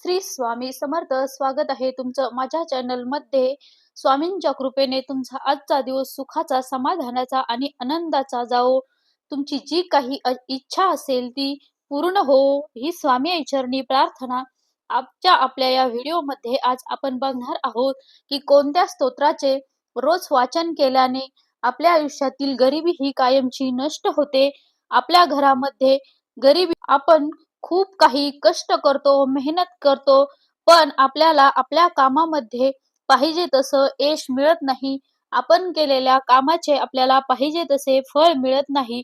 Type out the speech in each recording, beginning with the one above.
श्री स्वामी समर्थ. स्वागत आहे तुमचं माझ्या चॅनल मध्ये. स्वामींच्या कृपेने तुमचा आजचा दिवस सुखाचा, समाधानाचा आणि आनंदाचा जाओ. तुमची जी काही इच्छा असेल ती पूर्ण हो, ही स्वामी चरणी प्रार्थना. आपल्या या व्हिडिओ मध्ये आज आपण बघणार आहोत की कोणत्या स्तोत्राचे रोज वाचन केल्याने आपल्या आयुष्यातील गरिबी ही कायमची नष्ट होते. आपल्या घरामध्ये गरिबी, आपण खूप काही कष्ट करतो, मेहनत करतो, पण आपल्याला आपल्या कामामध्ये पाहिजे तसं यश मिळत नाही. आपण केलेल्या कामाचे आपल्याला पाहिजे तसे फळ मिळत नाही.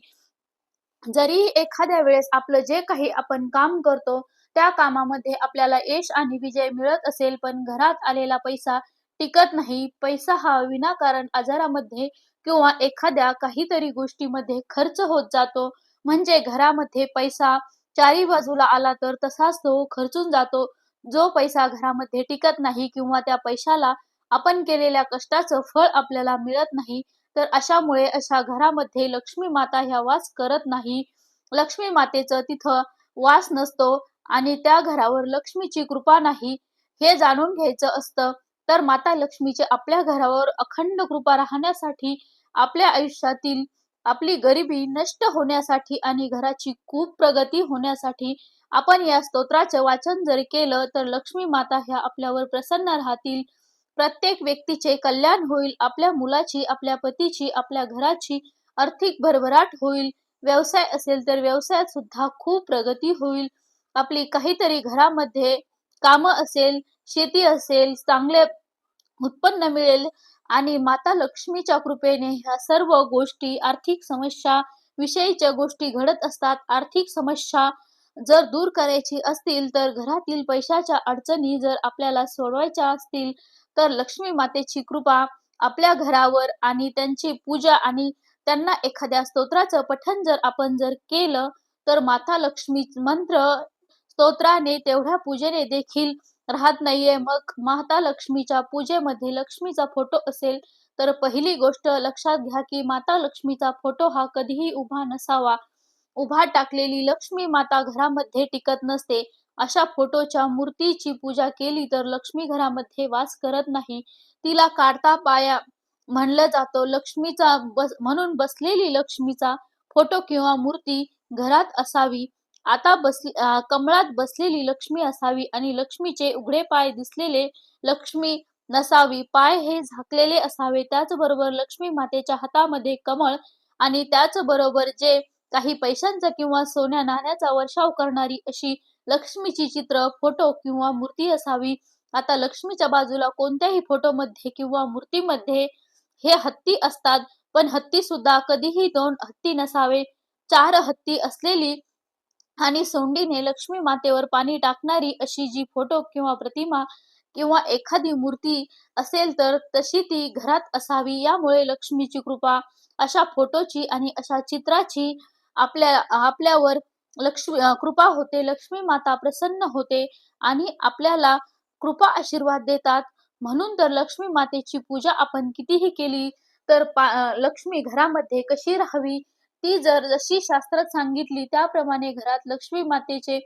जरी एखाद्या वेळेस आपलं जे काही आपण काम करतो त्या कामामध्ये आपल्याला यश आणि विजय मिळत असेल, पण घरात आलेला पैसा टिकत नाही. पैसा हा विनाकारण आजारामध्ये किंवा एखाद्या काहीतरी गोष्टीमध्ये खर्च होत जातो. म्हणजे घरामध्ये पैसा चारी बाजूला आला तर तसाच तो खर्चून जातो. जो पैसा घरामध्ये टिकत नाही किंवा त्या पैशाला आपण केलेल्या कष्टाचं फळ आपल्याला मिळत नाही, तर अशामुळे अशा घरामध्ये लक्ष्मी माता ह्या वास करत नाही. लक्ष्मी मातेचं तिथं वास नसतो आणि त्या घरावर लक्ष्मीची कृपा नाही, हे जाणून घ्यायचं असतं. तर माता लक्ष्मीची आपल्या घरावर अखंड कृपा राहण्यासाठी, आपल्या आयुष्यातील आपली गरिबी नष्ट होण्यासाठी आणि घराची खूप प्रगती होण्यासाठी आपण या स्तोत्राचं वाचन जर केलं तर लक्ष्मी माता ह्या आपल्यावर प्रसन्न राहतील. प्रत्येक व्यक्तीचे कल्याण होईल. आपल्या मुलाची, आपल्या पतीची, आपल्या घराची आर्थिक भरभराट होईल. व्यवसाय असेल तर व्यवसायात सुद्धा खूप प्रगती होईल. आपली काहीतरी घरामध्ये कामं असेल, शेती असेल, चांगले उत्पन्न मिळेल आणि माता लक्ष्मीच्या कृपेने ह्या सर्व गोष्टी, आर्थिक समस्या विषयीच्या गोष्टी घडत असतात. आर्थिक समस्या जर दूर करायची असतील, तर घरातील पैशाच्या अडचणी जर आपल्याला सोडवायच्या असतील, तर लक्ष्मी मातेची कृपा आपल्या घरावर आणि त्यांची पूजा आणि त्यांना एखाद्या स्तोत्राचं पठण जर आपण केलं, तर माता लक्ष्मी मंत्र स्तोत्राने, तेवढ्या पूजेने देखील राहत नाहीये. मग माता लक्ष्मीच्या पूजेमध्ये लक्ष्मीचा फोटो असेल तर पहिली गोष्ट लक्षात घ्या की माता लक्ष्मीचा फोटो हा कधीही उभा नसावा. उभा टाकलेली लक्ष्मी माता घरामध्ये टिकत नसते. अशा फोटोच्या मूर्तीची पूजा केली तर लक्ष्मी घरामध्ये वास करत नाही. तिला काढता पाया म्हणलं जातं. लक्ष्मीचा म्हणून बसलेली लक्ष्मीचा फोटो किंवा मूर्ती घरात असावी. आता कमळात बसलेली लक्ष्मी असावी आणि लक्ष्मीचे उघडे पाय दिसलेले लक्ष्मी नसावी. पाय हे झाकलेले असावे. त्याचबरोबर लक्ष्मी मातेच्या हातामध्ये कमळ आणि त्याचबरोबर जे काही पैशांचा किंवा सोन्या नाण्याचा वर्षाव करणारी अशी लक्ष्मीची चित्र, फोटो किंवा मूर्ती असावी. आता लक्ष्मीच्या बाजूला कोणत्याही फोटोमध्ये किंवा मूर्तीमध्ये हे हत्ती असतात, पण हत्ती सुद्धा कधीही 2 हत्ती नसावे. 4 हत्ती असलेली आणि सोंडीने लक्ष्मी मातेवर पाणी टाकणारी अशी जी फोटो किंवा प्रतिमा किंवा एखादी मूर्ती असेल तर तशी ती घरात असावी. यामुळे लक्ष्मीची कृपा अशा फोटोची आणि अशा चित्राची आपल्यावर कृपा होते. लक्ष्मी माता प्रसन्न होते आणि आपल्याला कृपा आशीर्वाद देतात. म्हणून तर लक्ष्मी मातेची पूजा आपण कितीही केली तर लक्ष्मी घरामध्ये कशी राहावी, ती जर जशी शास्त्रात सांगितली त्याप्रमाणे घरात लक्ष्मी मातेचे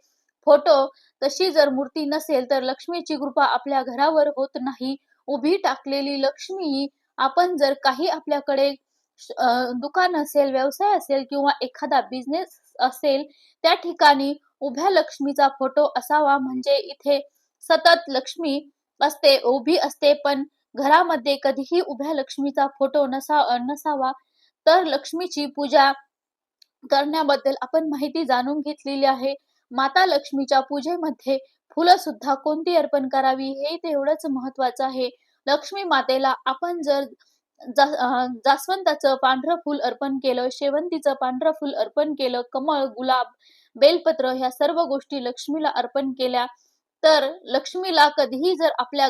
फोटो, तशी जर मूर्ती नसेल तर लक्ष्मीची कृपा आपल्या घरावर होत नाही. उभी टाकलेली लक्ष्मी, आपण जर काही आपल्याकडे दुकान असेल, व्यवसाय असेल किंवा एखादा बिझनेस असेल, त्या ठिकाणी उभ्या लक्ष्मीचा फोटो असावा. म्हणजे इथे सतत लक्ष्मी असते, उभी असते, पण घरामध्ये कधीही उभ्या लक्ष्मीचा फोटो नसावा. तर लक्ष्मीची पूजा करण्याबद्दल आपण माहिती जाणून घेतलेली आहे. माता लक्ष्मीच्या पूजेमध्ये फुलं सुद्धा कोणती अर्पण करावी हे तेवढंच महत्वाचं आहे. लक्ष्मी मातेला आपण जर जास्वंदाचं पांढरं फूल अर्पण केलं, शेवंतीचं पांढरं फूल अर्पण केलं, कमळ, गुलाब, बेलपत्र ह्या सर्व गोष्टी लक्ष्मीला अर्पण केल्या, तर लक्ष्मीला कधीही जर आपल्या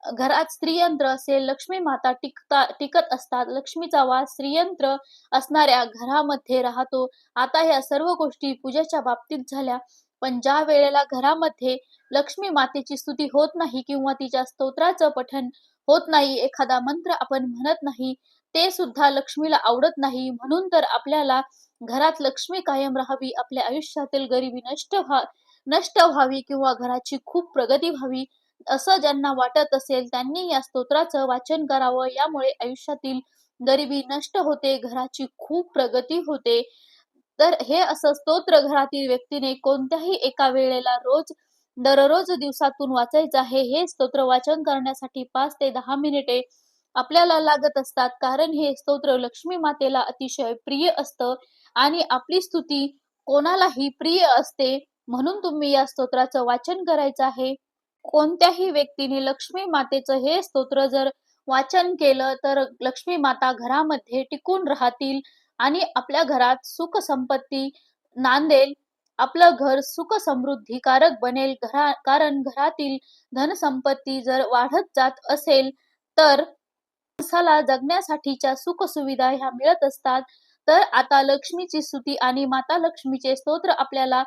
घरात स्त्रीयंत्र असेल, लक्ष्मी माता टिकत असतात. लक्ष्मीचा वास स्त्रीयंत्र असणाऱ्या घरामध्ये राहतो. आता ह्या सर्व गोष्टी पूजेच्या बाबतीत झाल्या, पण ज्या वेळेला घरामध्ये लक्ष्मी मातेची स्तुती होत नाही किंवा तिच्या स्तोत्राचं पठण होत नाही, एखादा मंत्र आपण म्हणत नाही, ते सुद्धा लक्ष्मीला आवडत नाही. म्हणून तर आपल्याला घरात लक्ष्मी कायम राहावी, आपल्या आयुष्यातील गरिबी नष्ट व्हावी किंवा घराची खूप प्रगती व्हावी असं ज्यांना वाटत असेल त्यांनी या स्तोत्राचं वाचन करावं. यामुळे आयुष्यातील गरिबी नष्ट होते, घराची खूप प्रगती होते. तर हे असं स्तोत्र घरातील व्यक्तीने कोणत्याही एका वेळेला दररोज दिवसातून वाचायचं आहे. हे स्तोत्र वाचन करण्यासाठी 5 ते 10 मिनिटे आपल्याला लागत असतात. कारण हे स्तोत्र लक्ष्मी मातेला अतिशय प्रिय असतं आणि आपली स्तुती कोणालाही प्रिय असते. म्हणून तुम्ही या स्तोत्राचं वाचन करायचं आहे. कोणत्याही व्यक्तीने लक्ष्मी मातेचं हे स्तोत्र जर वाचन केलं तर लक्ष्मी माता घरामध्ये टिकून राहतील आणि आपल्या घरात सुख संपत्ती नांदेल. आपलं घर सुख समृद्धीकारक बनेल. कारण घरातील धनसंपत्ती जर वाढत जात असेल तर माणसाला जगण्यासाठीच्या सुखसुविधा ह्या मिळत असतात. तर आता लक्ष्मीची स्तुती आणि माता लक्ष्मीचे स्तोत्र आपल्याला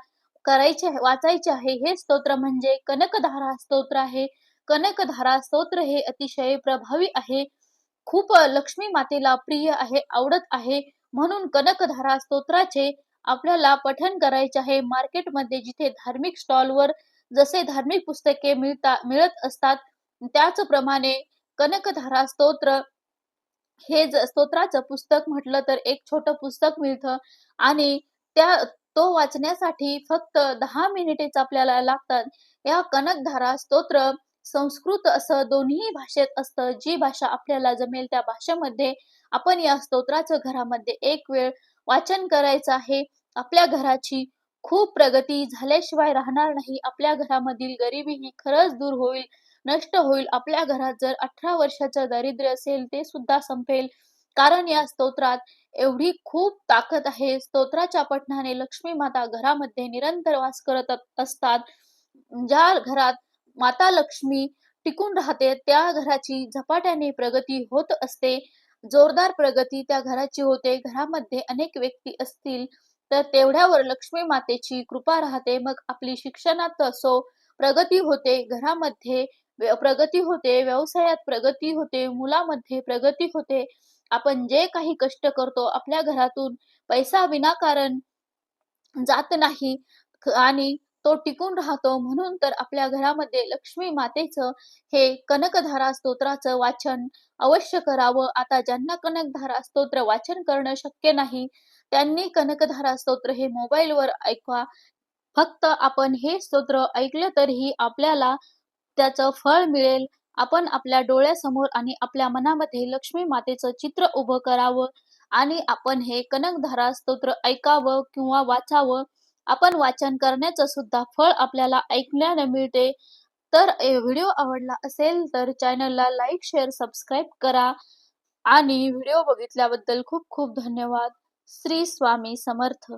वाचायचे आहे. हे स्तोत्र म्हणजे कनकधारा स्तोत्र आहे. कनकधारा स्तोत्र हे अतिशय प्रभावी आहे. खूप लक्ष्मी मातेला प्रिय आहे, आवडत आहे. म्हणून कनकधारा स्तोत्राचे आपल्याला पठण करायचे आहे. मार्केटमध्ये जिथे धार्मिक स्टॉलवर जसे धार्मिक पुस्तके मिळत असतात त्याचप्रमाणे कनकधारा स्तोत्र हे स्तोत्राचं पुस्तक म्हटलं तर एक छोटं पुस्तक मिळतं आणि तो वाचण्यासाठी फक्त 10 मिनिटेच आपल्याला लागतात. या कनकधारा स्तोत्र संस्कृत असं दोन्ही भाषेत असतं. जी भाषा आपल्याला जमेल त्या भाषेमध्ये आपण या स्तोत्राचं घरामध्ये एक वेळ वाचन करायचं आहे. आपल्या घराची खूप प्रगती झाल्याशिवाय राहणार नाही. आपल्या घरामधील गरिबी ही खरंच दूर होईल, नष्ट होईल. आपल्या घरात जर 18 वर्षाचं दारिद्र्य असेल ते सुद्धा संपेल. कारण या स्तोत्रात एवढी खूप ताकद आहे. स्तोत्राच्या पठणाने लक्ष्मी माता घरामध्ये निरंतर वास करत असतात. ज्या घरात माता लक्ष्मी टिकून राहते त्या घराची झपाट्याने प्रगती होत असते. जोरदार प्रगती त्या घराची होते. घरामध्ये अनेक व्यक्ती असतील तर तेवढ्यावर लक्ष्मी मातेची कृपा राहते. मग आपली शिक्षणात असो प्रगती होते, घरामध्ये प्रगती होते, व्यवसायात प्रगती होते, मुलामध्ये प्रगती होते. आपण जे काही कष्ट करतो आपल्या घरातून पैसा विनाकारण जात नाही आणि तो टिकून राहतो. म्हणून तर आपल्या घरामध्ये लक्ष्मी मातेचं हे कनकधारा स्तोत्राचं वाचन अवश्य करावं. आता ज्यांना कनकधारा स्तोत्र वाचन करणं शक्य नाही त्यांनी कनकधारा स्तोत्र हे मोबाईलवर ऐकवा. फक्त आपण हे स्तोत्र ऐकलं तरीही आपल्याला त्याचं फळ मिळेल. आपण आपल्या डोळ्यासमोर आणि आपल्या मनामध्ये लक्ष्मी मातेचं चित्र उभं करावं आणि आपण हे कनकधारा स्तोत्र ऐकावं किंवा वाचावं. आपण वाचन करण्याचं सुद्धा फळ आपल्याला ऐकण्याला मिळते. तर व्हिडिओ आवडला असेल तर चॅनलला लाईक, शेअर, सबस्क्राईब करा आणि व्हिडिओ बघितल्याबद्दल खूप खूप धन्यवाद. श्री स्वामी समर्थ.